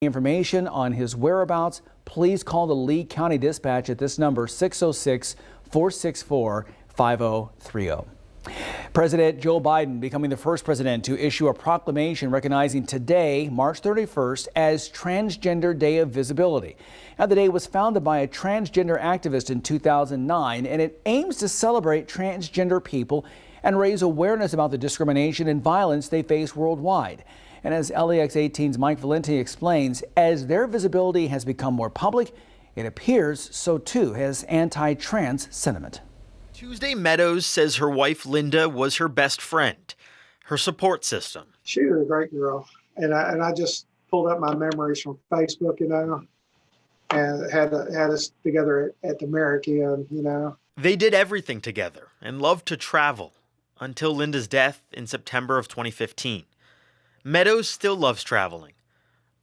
Information on his whereabouts, please call the Lee County Dispatch at this number 606-464-5030. President Joe Biden becoming the first president to issue a proclamation recognizing today, March 31st, as Transgender Day of Visibility. Now, the day was founded by a transgender activist in 2009, and it aims to celebrate transgender people and raise awareness about the discrimination and violence they face worldwide. And as LEX 18's Mike Valenti explains, as their visibility has become more public, it appears so too has anti-trans sentiment. Tuesday, Meadows says her wife Linda was her best friend, her support system. She was a great girl, and I just pulled up my memories from Facebook, and had us together at the American, They did everything together and loved to travel until Linda's death in September of 2015. Meadows still loves traveling,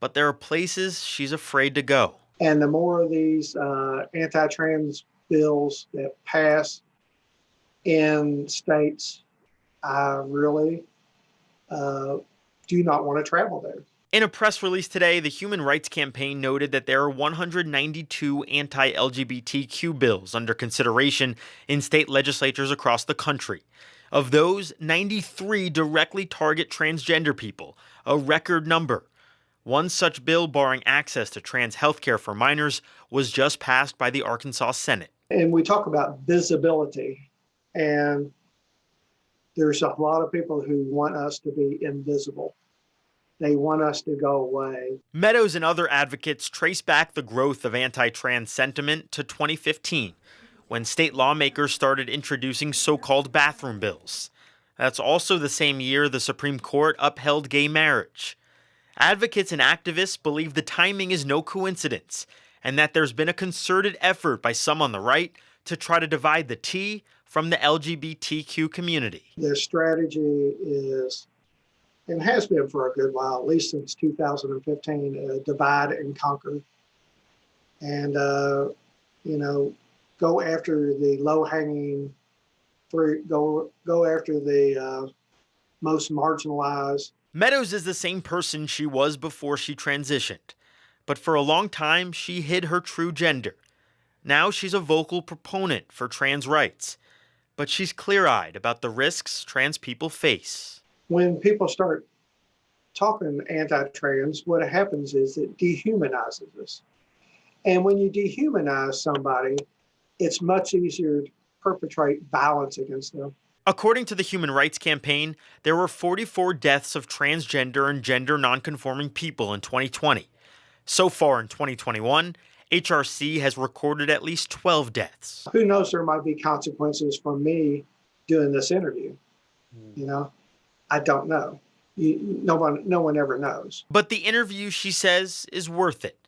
but there are places she's afraid to go. And the more of these anti-trans bills that pass in states, I really do not want to travel there. In a press release today, the Human Rights Campaign noted that there are 192 anti-LGBTQ bills under consideration in state legislatures across the country. Of those, 93 directly target transgender people, a record number. One such bill barring access to trans health care for minors was just passed by the Arkansas Senate. And we talk about visibility, and there's a lot of people who want us to be invisible. They want us to go away. Meadows and other advocates trace back the growth of anti-trans sentiment to 2015. When state lawmakers started introducing so-called bathroom bills. That's also the same year the Supreme Court upheld gay marriage. Advocates and activists believe the timing is no coincidence and that there's been a concerted effort by some on the right to try to divide the T from the LGBTQ community. Their strategy is, and has been for a good while, at least since 2015, divide and conquer. And, go after the low-hanging fruit, go after the most marginalized. Meadows is the same person she was before she transitioned, but for a long time she hid her true gender. Now she's a vocal proponent for trans rights, but she's clear-eyed about the risks trans people face. When people start talking anti-trans, what happens is it dehumanizes us. And when you dehumanize somebody, it's much easier to perpetrate violence against them. According to the Human Rights Campaign, there were 44 deaths of transgender and gender nonconforming people in 2020. So far in 2021, HRC has recorded at least 12 deaths. Who knows, there might be consequences from me doing this interview. I don't know. No one ever knows. But the interview, she says, is worth it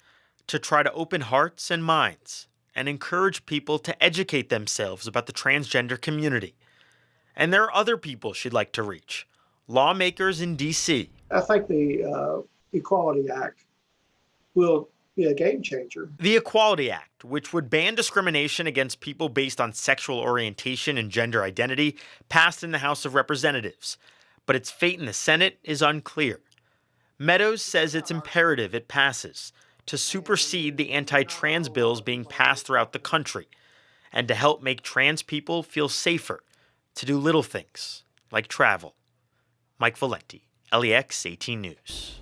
to try to open hearts and minds and encourage people to educate themselves about the transgender community. And there are other people she'd like to reach, lawmakers in D.C. I think the Equality Act will be a game changer. The Equality Act, which would ban discrimination against people based on sexual orientation and gender identity, passed in the House of Representatives, but its fate in the Senate is unclear. Meadows says it's imperative it passes to supersede the anti-trans bills being passed throughout the country, and to help make trans people feel safer to do little things like travel. Mike Valenti, LEX 18 News.